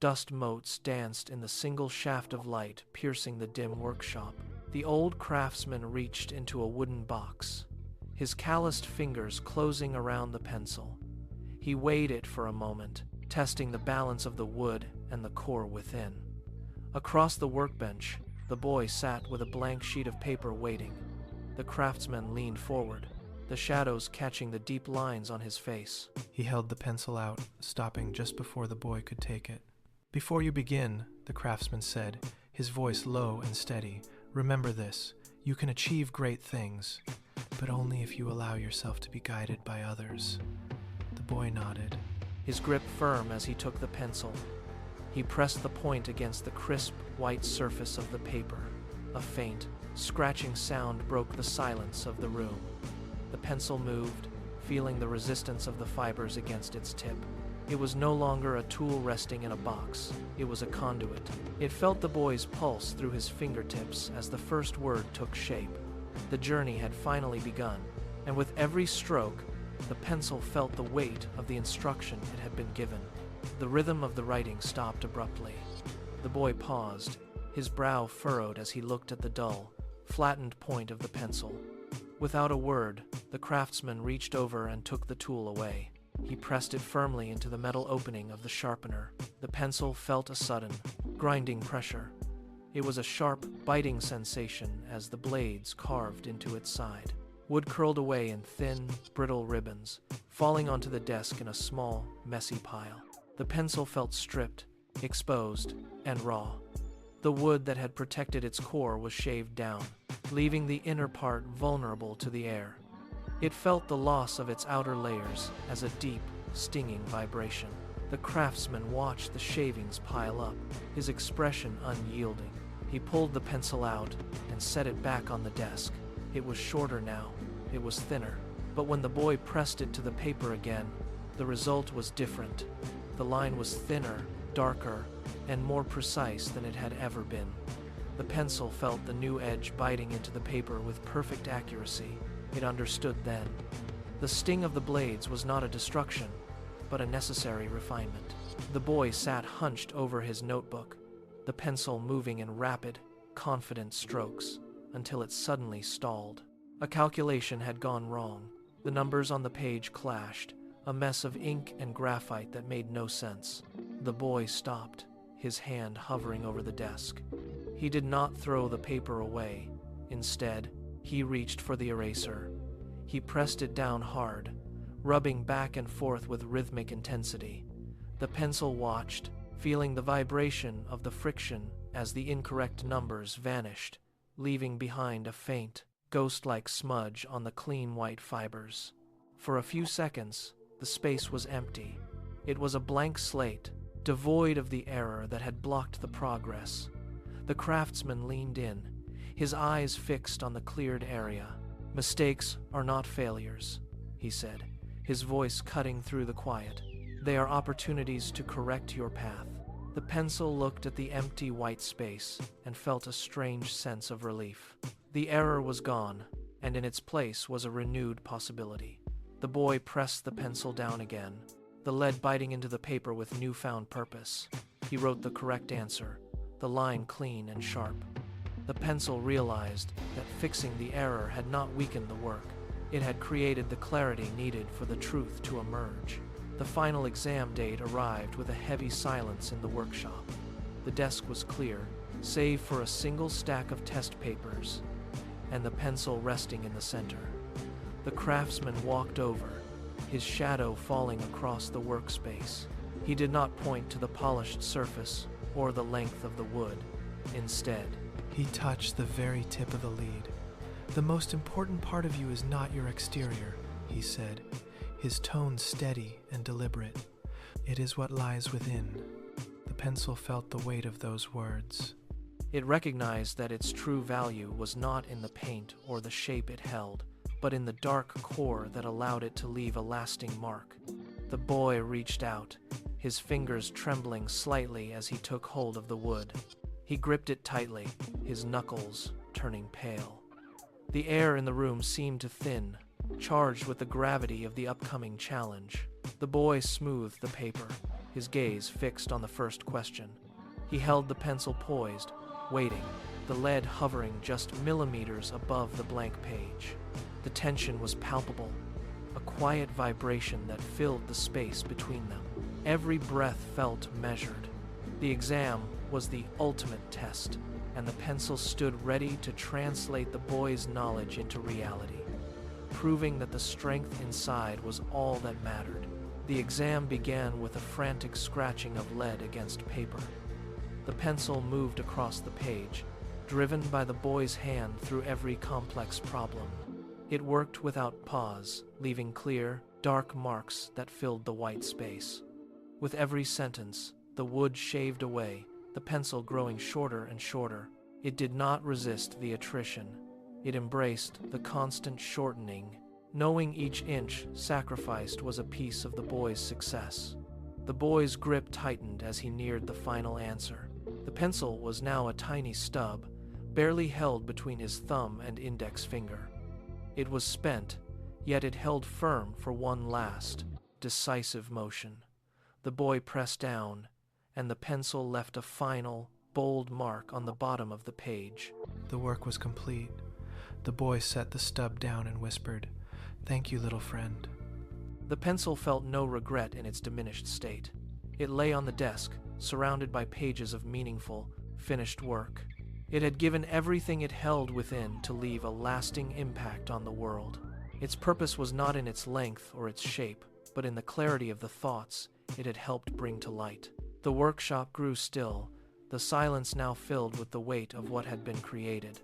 Dust motes danced in the single shaft of light piercing the dim workshop. The old craftsman reached into a wooden box, his calloused fingers closing around the pencil. He weighed it for a moment, testing the balance of the wood and the core within. Across the workbench, the boy sat with a blank sheet of paper waiting. The craftsman leaned forward, the shadows catching the deep lines on his face. He held the pencil out, stopping just before the boy could take it. "Before you begin," the craftsman said, his voice low and steady, "remember this, you can achieve great things, but only if you allow yourself to be guided by others." The boy nodded, his grip firm as he took the pencil. He pressed the point against the crisp, white surface of the paper. A faint, scratching sound broke the silence of the room. The pencil moved, feeling the resistance of the fibers against its tip. It was no longer a tool resting in a box. It was a conduit. It felt the boy's pulse through his fingertips as the first word took shape. The journey had finally begun, and with every stroke, the pencil felt the weight of the instruction it had been given. The rhythm of the writing stopped abruptly. The boy paused, his brow furrowed as he looked at the dull, flattened point of the pencil. Without a word, the craftsman reached over and took the tool away. He pressed it firmly into the metal opening of the sharpener. The pencil felt a sudden, grinding pressure. It was a sharp, biting sensation as the blades carved into its side. Wood curled away in thin, brittle ribbons, falling onto the desk in a small, messy pile. The pencil felt stripped, exposed, and raw. The wood that had protected its core was shaved down, leaving the inner part vulnerable to the air. It felt the loss of its outer layers as a deep, stinging vibration. The craftsman watched the shavings pile up, his expression unyielding. He pulled the pencil out and set it back on the desk. It was shorter now, it was thinner, but when the boy pressed it to the paper again, the result was different. The line was thinner, darker, and more precise than it had ever been. The pencil felt the new edge biting into the paper with perfect accuracy. It understood then. The sting of the blades was not a destruction, but a necessary refinement. The boy sat hunched over his notebook, the pencil moving in rapid, confident strokes, until it suddenly stalled. A calculation had gone wrong. The numbers on the page clashed, a mess of ink and graphite that made no sense. The boy stopped, his hand hovering over the desk. He did not throw the paper away. Instead, he reached for the eraser. He pressed it down hard, rubbing back and forth with rhythmic intensity. The pencil watched, feeling the vibration of the friction as the incorrect numbers vanished, leaving behind a faint, ghost-like smudge on the clean white fibers. For a few seconds, the space was empty. It was a blank slate, devoid of the error that had blocked the progress. The craftsman leaned in, his eyes fixed on the cleared area. "Mistakes are not failures," he said, his voice cutting through the quiet. "They are opportunities to correct your path." The pencil looked at the empty white space and felt a strange sense of relief. The error was gone, and in its place was a renewed possibility. The boy pressed the pencil down again, the lead biting into the paper with newfound purpose. He wrote the correct answer, the line clean and sharp. The pencil realized that fixing the error had not weakened the work. It had created the clarity needed for the truth to emerge. The final exam date arrived with a heavy silence in the workshop. The desk was clear, save for a single stack of test papers, and the pencil resting in the center. The craftsman walked over, his shadow falling across the workspace. He did not point to the polished surface or the length of the wood. Instead, he touched the very tip of the lead. "The most important part of you is not your exterior," he said, his tone steady and deliberate. "It is what lies within." The pencil felt the weight of those words. It recognized that its true value was not in the paint or the shape it held, but in the dark core that allowed it to leave a lasting mark. The boy reached out, his fingers trembling slightly as he took hold of the wood. He gripped it tightly, his knuckles turning pale. The air in the room seemed to thin, charged with the gravity of the upcoming challenge. The boy smoothed the paper, his gaze fixed on the first question. He held the pencil poised, waiting, the lead hovering just millimeters above the blank page. The tension was palpable, a quiet vibration that filled the space between them. Every breath felt measured. The exam was the ultimate test, and the pencil stood ready to translate the boy's knowledge into reality, proving that the strength inside was all that mattered. The exam began with a frantic scratching of lead against paper. The pencil moved across the page, driven by the boy's hand through every complex problem. It worked without pause, leaving clear, dark marks that filled the white space. With every sentence, the wood shaved away, the pencil growing shorter and shorter. It did not resist the attrition. It embraced the constant shortening, knowing each inch sacrificed was a piece of the boy's success. The boy's grip tightened as he neared the final answer. The pencil was now a tiny stub, barely held between his thumb and index finger. It was spent, yet it held firm for one last, decisive motion. The boy pressed down, and the pencil left a final, bold mark on the bottom of the page. The work was complete. The boy set the stub down and whispered, "Thank you, little friend." The pencil felt no regret in its diminished state. It lay on the desk, surrounded by pages of meaningful, finished work. It had given everything it held within to leave a lasting impact on the world. Its purpose was not in its length or its shape, but in the clarity of the thoughts it had helped bring to light. The workshop grew still, the silence now filled with the weight of what had been created.